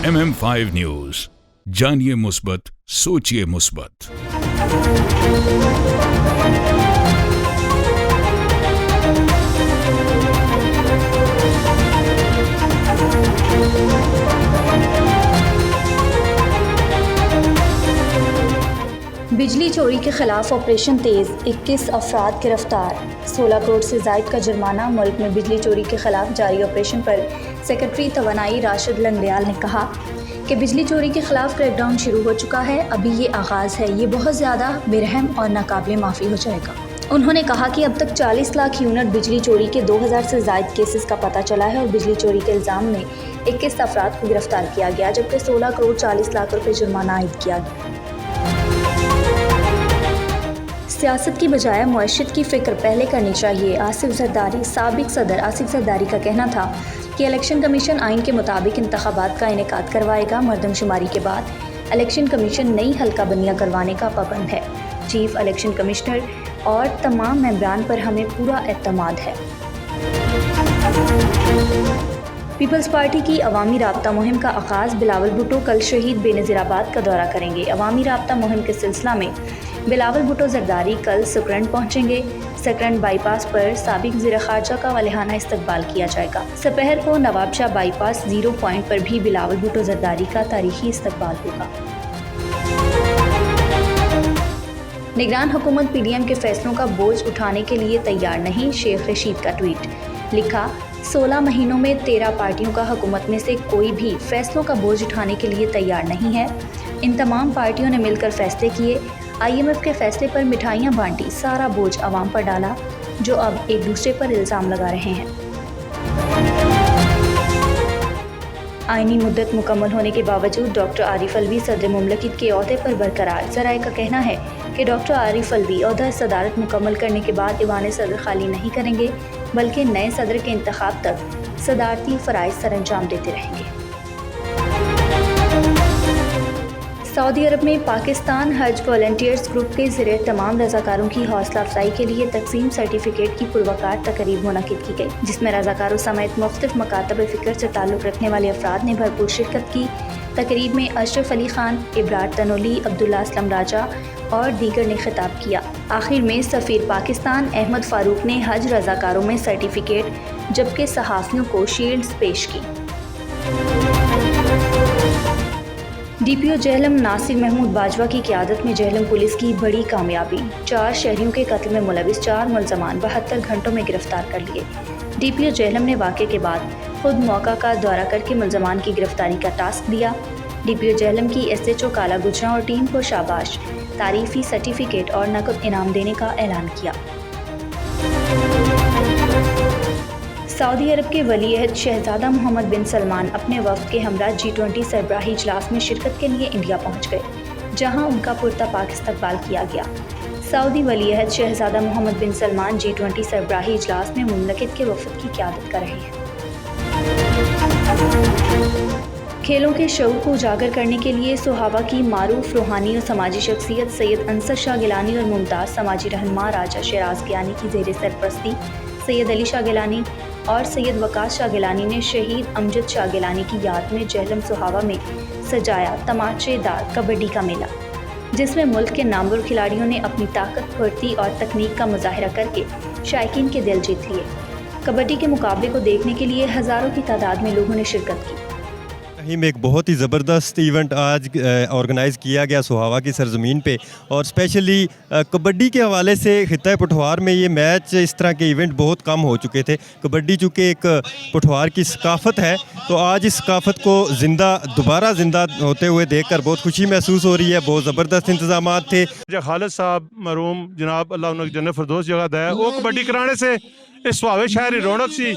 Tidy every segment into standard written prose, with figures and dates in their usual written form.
MM5 news, जानिए मुस्बत, सोचिए मुस्बत। बिजली चोरी के खिलाफ ऑपरेशन तेज़, 21 अफराद गिरफ्तार। 16 करोड़ से ज़ायद का जुर्माना। मुल्क में बिजली चोरी के खिलाफ जारी ऑपरेशन पर सेक्रेटरी तवानाई राशिद लंगड़ियाल ने कहा कि बिजली चोरी के खिलाफ क्रैकडाउन शुरू हो चुका है। अभी ये आगाज़ है, ये बहुत ज़्यादा बेरहम और नाकाबिले माफ़ी हो जाएगा। उन्होंने कहा कि अब तक 40 लाख यूनिट बिजली चोरी के 2000 से ज़ायद केसेस का पता चला है और बिजली चोरी के इल्ज़ाम में 21 अफराद को गिरफ्तार किया गया, जबकि 16 करोड़ 40 लाख रुपये जुर्माना आयद किया गया। सियासत की बजाय मुआशरत की फ़िक्र पहले करनी चाहिए। आसिफ जरदारी। साबिक सदर आसिफ जरदारी का कहना था कि इलेक्शन कमीशन आइन के मुताबिक इंतखाबात का इनेकाद करवाएगा। मरदमशुमारी के बाद इलेक्शन कमीशन नई हल्का बंदियाँ करवाने का पाबंद है। चीफ इलेक्शन कमिश्नर और तमाम मेंबरान पर हमें पूरा एतमाद है। पीपल्स पार्टी की अवामी राब्ता मुहिम का आगाज़। बिलावल भुट्टो कल शहीद बेनज़ीराबाद का दौरा करेंगे। अवामी राब्ता मुहिम के सिलसिला में बिलावल भुट्टो जरदारी कल सकरंड पहुंचेंगे। सकरंड बाईपास पर साबिक वज़ीर ख़ारजा का वलिहाना इस्तकबाल किया जाएगा। दोपहर को नवाबशाह बाईपास 0 पॉइंट पर भी बिलावल भुट्टो जरदारी का तारीखी इस्तकबाल होगा। निगरान हुकूमत PDM के फैसलों का बोझ उठाने के लिए तैयार नहीं। शेख रशीद का ट्वीट। लिखा, 16 महीनों में 13 पार्टियों का हुकूमत में से कोई भी फैसलों का बोझ उठाने के लिए तैयार नहीं है। इन तमाम पार्टियों ने मिलकर फैसले किए, IMF के फैसले पर मिठाइयाँ बांटी, सारा बोझ आवाम पर डाला, जो अब एक दूसरे पर इल्ज़ाम लगा रहे हैं। आइनी मुद्दत मुकम्मल होने के बावजूद डॉक्टर आरिफ अलवी सदर मुमलकत के ओहदे पर बरकरार। ज़राए का कहना है कि डॉक्टर आरिफ अलवी ओहदा सदारत मुकम्मल करने के बाद ईवान सदर खाली नहीं करेंगे, बल्कि नए सदर के इंतखाब तक सदारती फ़राइज़ सरअंजाम देते रहेंगे। सऊदी अरब में पाकिस्तान हज वॉलंटियर्स ग्रुप के ज़रिए तमाम रज़ाकारों की हौसला अफजाई के लिए तकसीम सर्टिफिकेट की पुरवकार तकरीब मुनक़िद की गई, जिसमें रज़ाकारों समेत मुख्तलिफ मकातब फ़िक्र से ताल्लुक़ रखने वाले अफराद ने भरपूर शिरकत की। तकरीब में अशरफ अली खान, इब्रार तनोली, अब्दुल्ला असलम राजा और दीगर ने खिताब किया। आखिर में सफ़ीर पाकिस्तान अहमद फ़ारूक ने हज रज़ाकारों में सर्टिफिकेट, जबकि सहाफ़ियों को शील्ड्स पेश की। DPO जेहलम नासिर महमूद बाजवा की क़यादत में जेहलम पुलिस की बड़ी कामयाबी। 4 शहरियों के कत्ल में मुलविस 4 मुल्ज़मान 72 घंटों में गिरफ्तार कर लिए। DPO जेहलम ने वाक़े के बाद खुद मौका का दौरा करके मुल्ज़मान की गिरफ्तारी का टास्क दिया। DPO जेहलम की SHO काला गुजरा और टीम को शाबाश, तारीफ़ी सर्टिफिकेट और नकद इनाम देने का ऐलान किया। सऊदी अरब के वली-ए-अहद शहज़ादा मोहम्मद बिन सलमान अपने वफ़द के हमरा G20 सरबराही इजलास में शिरकत के लिए इंडिया पहुँच गए, जहाँ उनका पुरतपाक इस्तकबाल किया गया। सऊदी वली-ए-अहद शहज़ादा मोहम्मद बिन सलमान G20 सरबराही इजलास में मुमलकत के वफ़द की क़यादत कर रहे हैं। खेलों के शऊर को उजागर करने के लिए सुहावा की मारूफ रूहानी और समाजी शख्सियत सैयद अंसर शाह गिलानी और मुमताज़ समाजी रहनुमा राजा शराज गिलानी की ज़ेर सरपरस्ती सैयद अली शाह गिलानी और सैयद वकास शाह गिलानी ने शहीद अमजद शाह गिलानी की याद में जेहलम सुहावा में सजाया तमाचेदार कबड्डी का मेला, जिसमें मुल्क के नामवर खिलाड़ियों ने अपनी ताकत, फुर्ती और तकनीक का मुजाहिरा करके शायकीन के दिल जीत लिए। कबड्डी के मुकाबले को देखने के लिए हज़ारों की तादाद में लोगों ने शिरकत की। में एक बहुत ही ज़बरदस्त इवेंट आज ऑर्गेनाइज़ किया गया सुहावा की सरज़मीन पे, और स्पेशली कबड्डी के हवाले से खित्ता पठवार में ये मैच, इस तरह के इवेंट बहुत कम हो चुके थे। कबड्डी चूँकि एक पठवार की सकाफ़त है, तो आज इस सकाफ़त को दोबारा ज़िंदा होते हुए देखकर बहुत खुशी महसूस हो रही है। बहुत ज़बरदस्त इंतज़ाम थे। खालिद साहब मरहूम जनाब अल्लाह उन्हें जन्नत फिरदौस जगह दै, वो कबड्डी कराने से इस सुहावे शहर की रौनक सी।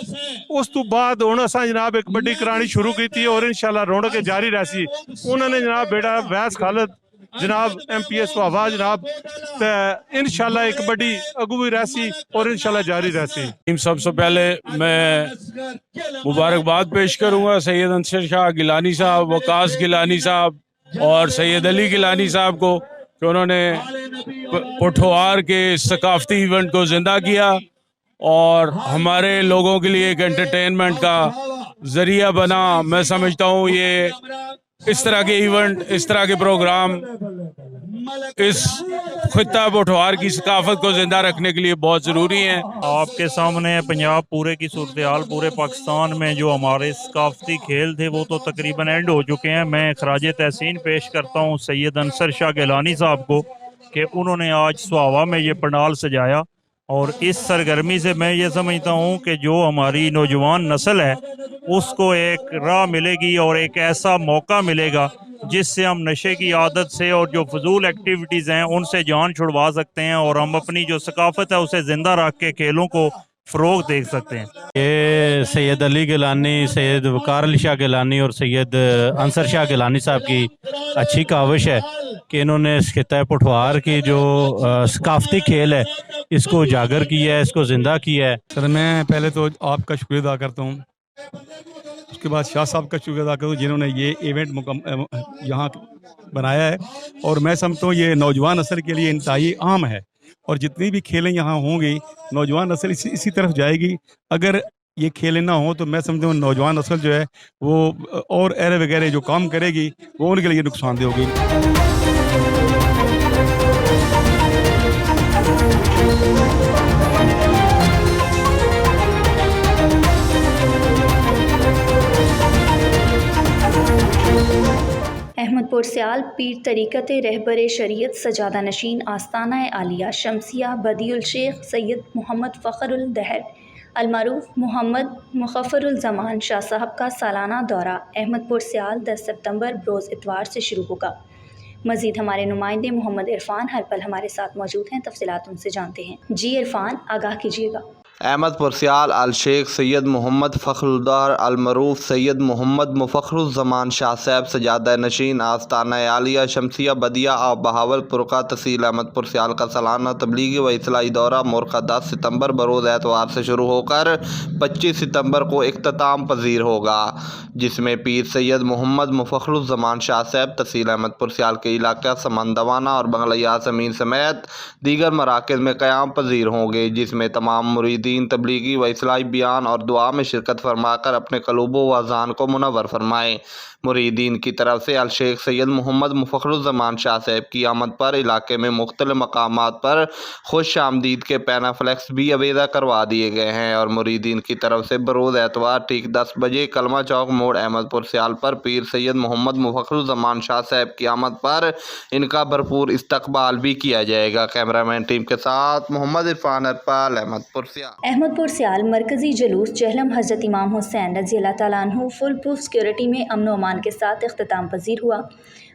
उस तो बाद हुण असां जनाब एक कबड्डी करानी शुरू की थी और इंशाल्लाह रौनक जारी रहसी। उन्होंने जनाब बेटा वैस खालिद जनाब MPS सुहावा जनाब इंशाल्लाह एक कबड्डी अगू भी रहसी और इंशाल्लाह जारी रहसी। सबसे पहले मैं मुबारकबाद पेश करूँगा सैयद अंसर शाह गिलानी साहब, वकास गिलानी साहब और सैयद अली गिलानी साहब को, कि उन्होंने पठवार के सकाफती इवेंट को ज़िंदा किया और हमारे लोगों के लिए एक एंटरटेनमेंट का ذریعہ بنا. میں سمجھتا ہوں یہ اس طرح کے ایونٹ, اس طرح کے پروگرام اس خطہ پٹھوار کی ثقافت کو زندہ رکھنے کے لیے بہت ضروری ہیں. آپ کے سامنے پنجاب پورے کی صورتحال پورے پاکستان میں جو ہمارے ثقافتی کھیل تھے وہ تو تقریباً اینڈ ہو چکے ہیں. میں خراج تحسین پیش کرتا ہوں سید انصر شاہ گیلانی صاحب کو کہ انہوں نے آج سہاوا میں یہ پنڈال سجایا, اور اس سرگرمی سے میں یہ سمجھتا ہوں کہ جو ہماری نوجوان نسل ہے اس کو ایک راہ ملے گی اور ایک ایسا موقع ملے گا جس سے ہم نشے کی عادت سے اور جو فضول ایکٹیویٹیز ہیں ان سے جان چھڑوا سکتے ہیں, اور ہم اپنی جو ثقافت ہے اسے زندہ رکھ کے کھیلوں کو فروغ دے سکتے ہیں. یہ سید علی گیلانی, سید وقار علی شاہ گیلانی اور سید انصر شاہ گیلانی صاحب کی اچھی کاوش ہے کہ انہوں نے اس خطہ پٹھوار کی جو ثقافتی کھیل ہے اس کو اجاگر کیا ہے, اس کو زندہ کیا ہے. سر میں پہلے تو آپ کا شکریہ ادا کرتا ہوں, اس کے بعد شاہ صاحب کا شکریہ ادا کرتا ہوں جنہوں نے یہ ایونٹ یہاں بنایا ہے, اور میں سمجھتا ہوں یہ نوجوان نسل کے لیے انتہائی اہم ہے, اور جتنی بھی کھیلیں یہاں ہوں گی نوجوان نسل اسی طرف جائے گی. اگر یہ کھیلیں نہ ہوں تو میں سمجھتا ہوں نوجوان نسل جو ہے وہ اور ایرے وغیرہ جو کام کرے گی وہ ان کے لیے نقصان دہ ہوگی. احمد پور سیال پیر طریقت رہبر شریعت سجادہ نشین آستانہ عالیہ شمسیہ بدیع الشیخ سید محمد فخر الدہر المعروف محمد مخفر الزمان شاہ صاحب کا سالانہ دورہ احمد پور سیال 10 ستمبر بروز اتوار سے شروع ہوگا. مزید ہمارے نمائندے محمد عرفان ہر پل ہمارے ساتھ موجود ہیں, تفصیلات ان سے جانتے ہیں. جی عرفان, آگاہ کیجیے گا. احمد پرسیال الشیخ سید محمد فخر الدہر المعروف سید محمد مفخر الزمان شاہ صاحب سجادہ نشین آستانہ عالیہ شمسیہ بدیع آف بہاولپور کا تحصیل احمد پرسیال کا سالانہ تبلیغی و اصلاحی دورہ مورخہ 10 ستمبر بروز اتوار سے شروع ہو کر 25 ستمبر کو اختتام پذیر ہوگا, جس میں پیر سید محمد مفخر الزمان شاہ صاحب تحصیل احمد پرسیال کے علاقہ سمندوانہ اور بنگلہ زمین سمیت دیگر مراکز میں قیام پذیر ہوں گے, جس میں تمام مریدین تبلیغی و اصلاحی بیان اور دعا میں شرکت فرما کر اپنے قلوب و اذہان کو منور فرمائیں. مریدین کی طرف سے الشیخ سید محمد مفخر الزمان شاہ صاحب کی آمد پر علاقے میں مختلف مقامات پر خوش آمدید کے پینا فلیکس بھی آویزہ کروا دیے گئے ہیں, اور مریدین کی طرف سے بروز اتوار ٹھیک 10 بجے کلمہ چوک موڑ احمد پور سیال پر پیر سید محمد مفخر الزمان شاہ صاحب کی آمد پر ان کا بھرپور استقبال بھی کیا جائے گا. کیمرہ مین ٹیم کے ساتھ محمد عرفان ارپال, احمد پور سیال. احمد پور سیال مرکزی جلوس جہلم حضرت امام حسین رضی اللہ تعالیٰ عنہ فل پروف سیکیورٹی میں امن و امان کے ساتھ اختتام پذیر ہوا.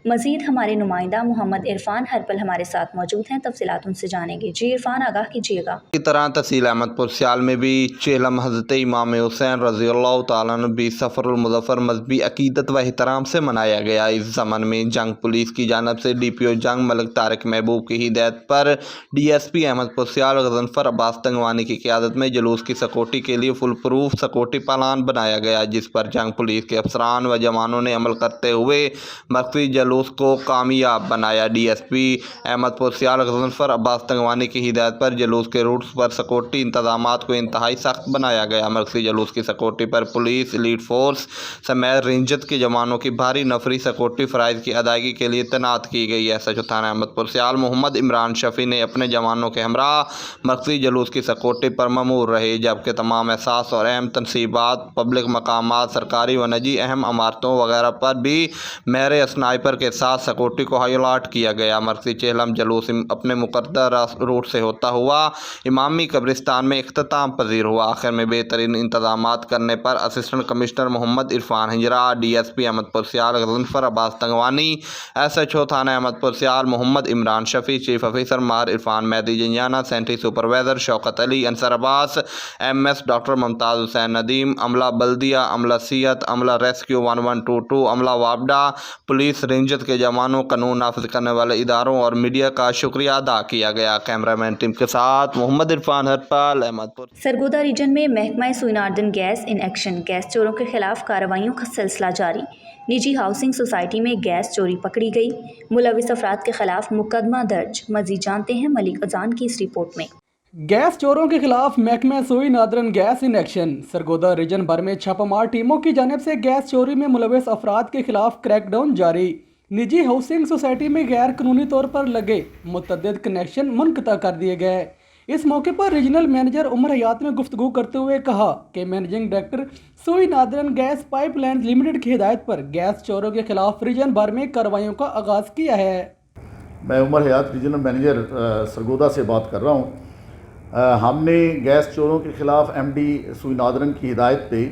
مزید ہمارے نمائندہ محمد عرفان ہر پل ہمارے ساتھ موجود ہیں, تفصیلات ان سے جانیں گے. جی عرفان, آگاہ کیجیے گا. کی طرح تحصیل احمد پور سیال میں بھی چہلم حضرت امام حسین رضی اللہ تعالیٰ عنہ بھی سفر المظفر مذہبی عقیدت و احترام سے منایا گیا. اس ضمن میں جنگ پولیس کی جانب سے ڈی پی او جنگ ملک طارق محبوب کی ہدایت پر D S P Ahmadpur Sial Ghazanfar Abbas تنگوانی کی قیادت میں جلوس کی سکیورٹی کے لیے فل پروف سکیورٹی پلان بنایا گیا, جس پر جنگ پولیس کے افسران و جوانوں نے عمل کرتے ہوئے مرکزی جلوس کو کامیاب بنایا. D S P Ahmadpur Sial Ghazanfar Abbas تنگوانی کی ہدایت پر جلوس کے روٹس پر سکیورٹی انتظامات کو انتہائی سخت بنایا گیا. مرکزی جلوس کی سکیورٹی پر پولیس ایلیٹ فورس سمیت رینجت کے جوانوں کی بھاری نفری سکیورٹی فرائض کی ادائیگی کے لیے تعینات کی گئی. ایس ایچ او تھانہ احمد پور سیال محمد عمران شفیع نے اپنے جوانوں کے ہمراہ مرکزی جلوس کی سکیورٹی پر مامور رہے, جبکہ تمام احساس اور اہم تنصیبات, پبلک مقامات, سرکاری و نجی اہم عمارتوں وغیرہ پر بھی مہر اسنائپر کے ساتھ سکیورٹی کو ہائی الرٹ کیا گیا. مرکزی چہلم جلوس اپنے مقررہ روٹ سے ہوتا ہوا امامی قبرستان میں اختتام پذیر ہوا. آخر میں بہترین انتظامات کرنے پر assistant commissioner Muhammad Irfan Hanjra, D S P Ahmadpur Sial Ghazanfar Abbas Tangwani, S H O تھانہ Ahmadpur Sial Muhammad Imran Shafi, chief officer Mahir Irfan Mehdi Janjana, sanitary supervisor Shaukat Ali Ansar Abbas, M S doctor Mumtaz Hussain Nadeem, عملہ بلدیہ, عملہ سیت, عملہ ریسکیو 1122, عملہ وابڈا, پولیس رینجت کے جوانوں, قانون نافذ کرنے والے اداروں اور میڈیا کا شکریہ ادا کیا گیا. کیمرہ مین ٹیم کے ساتھ محمد عرفان ہرپال, احمد پور. سرگودا ریجن میں محکمہ سوئناردن گیس ان ایکشن, گیس چوروں کے خلاف کارروائیوں کا سلسلہ جاری. نجی ہاؤسنگ سوسائٹی میں گیس چوری پکڑی گئی, ملوث افراد کے خلاف مقدمہ درج. مزید جانتے ہیں ملک اذان کی اس رپورٹ میں. गैस चोरों के खिलाफ महकमा Sui Northern Gas in action. Sargodha region भर में छापामार टीमों की जानिब से गैस चोरी में मुलविस अफराद के खिलाफ क्रैकडाउन जारी। निजी हाउसिंग सोसाइटी में गैर कानूनी तौर पर लगे मुतअद्दिद कनेक्शन मुनक़ता कर दिए गए। इस मौके पर रीजनल मैनेजर उमर हयात ने गुफ्तगू करते हुए कहा कि मैनेजिंग डायरेक्टर सोई नादरन गैस पाइपलाइन लिमिटेड की हिदायत पर गैस चोरों के खिलाफ रीजन भर में कार्रवाइयों का आगाज़ किया है। मैं उमर हयात रीजनल मैनेजर सरगोदा से बात कर रहा हूँ। हमने गैस चोरों के ख़िलाफ़ MD सोई नादरन की हिदायत पे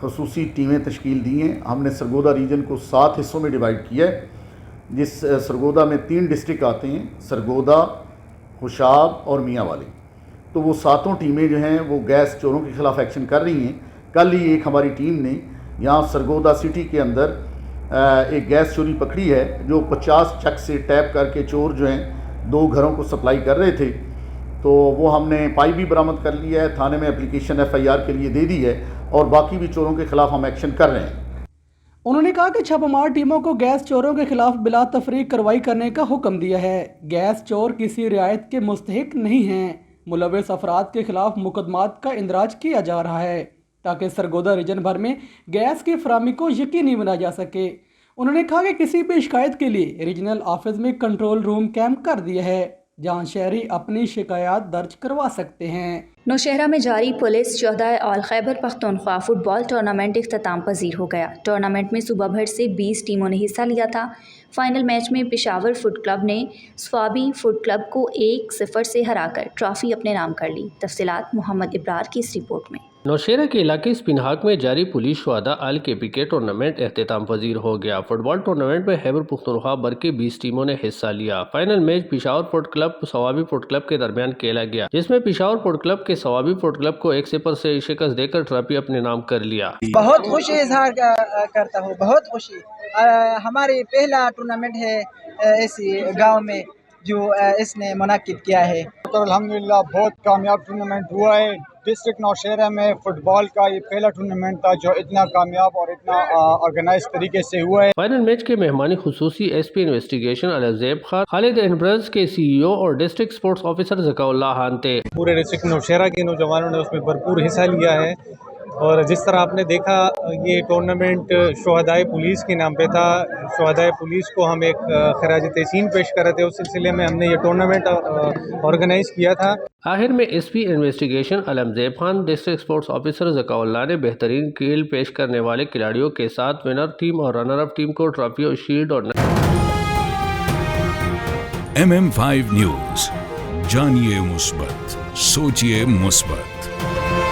ख़ुसूसी टीमें तश्कील दी हैं। हमने सरगोदा रीजन को 7 हिस्सों में डिवाइड किया है, जिस सरगोदा में 3 डिस्ट्रिक्ट आते हैं, सरगोदा, खुशाब और मियांवाली। तो वो 7 टीमें जो हैं वो गैस चोरों के ख़िलाफ़ एक्शन कर रही हैं। कल ही एक हमारी टीम ने यहाँ सरगोदा सिटी के अंदर एक गैस चोरी पकड़ी है, जो 50 चक से टैप करके चोर जो हैं 2 घरों को सप्लाई कर रहे थे। तो वो हमने पाइप भी बरामद कर लिया है, थाने में एप्लीकेशन FIR के लिए दे दी है और बाकी भी चोरों के खिलाफ हम एक्शन कर रहे हैं। उन्होंने कहा कि छापामार टीमों को गैस चोरों के खिलाफ बिला तफरीक कार्रवाई करने का हुक्म दिया है। गैस चोर किसी रियायत के मुस्तहिक नहीं हैं। मुलविस अफराद के खिलाफ मुकदमात का इंदराज किया जा रहा है ताकि सरगोदा रीजन भर में गैस की फराहमी को यकीनी बनाया जा सके। उन्होंने कहा कि किसी भी शिकायत के लिए रीजनल ऑफिस में कंट्रोल रूम कैंप कर दिया है, जहां शहरी अपनी शिकायत दर्ज करवा सकते हैं। नौशहरा में जारी police 14 all Khyber Pakhtunkhwa football tournament इख्तिताम पजीर हो गया। टूर्नामेंट में सूबा भर से 20 टीमों ने हिस्सा लिया था। फाइनल मैच में पेशावर फुट क्लब ने स्वाबी फुट क्लब को 1-0 से हराकर ट्रॉफी अपने नाम कर ली। तफसीलात मोहम्मद इब्रार की इस रिपोर्ट में। नौशहरा के इलाके स्पिनहाक में जारी पुलिस शुहदा अल KPK टूर्नामेंट एख्तिताम पजीर हो गया। फुटबॉल टूर्नामेंट में खैबर पख्तूनख्वा भर के 20 टीमों ने हिस्सा लिया। Final match Peshawar foot club Swabi foot club के दरमियान खेला गया, जिसमें पेशावर फुट क्लब के सवाबी फुट क्लब को 1-0 से शिकस्त देकर ट्रॉफी अपने नाम कर लिया। बहुत खुशी इजहार करता हूँ, बहुत खुशी। हमारी पहला टूर्नामेंट है इसी गाँव में जो इसने मुनाकिद किया है। तो अल्हम्दुलिल्लाह बहुत कामयाब टूर्नामेंट हुआ है। डिस्ट्रिक्ट नौशहरा में फुटबॉल का ये पहला टूर्नामेंट था जो इतना कामयाब और इतना ऑर्गेनाइज तरीके से हुआ है। फाइनल मैच के मेहमानी खुसूसी SP इन्वेस्टिगेशन अलज़ैब खान, खालिद एनब्रज के CEO और district sports officer Zakaullah Khan थे। पूरे डिस्ट्रिक्ट नौशहरा के नौजवानों ने उसमें भरपूर हिस्सा लिया है और जिस तरह आपने देखा ये टूर्नामेंट शुहदाए पुलिस के नाम पे था। शुहदाए पुलिस को हम एक खराज तहसीन पेश कर रहे थे, उस सिलसिले में हमने ये टूर्नामेंट ऑर्गेनाइज किया था। आखिर में SP investigation Alamzaib Khan, district sports officer Zakaullah ने बेहतरीन खेल पेश करने वाले खिलाड़ियों के साथ विनर टीम और रनर अप टीम को ट्रॉफी और शील्ड और MM5 न्यूज़, जानिए मुस्बत, सोचिए मुस्बत।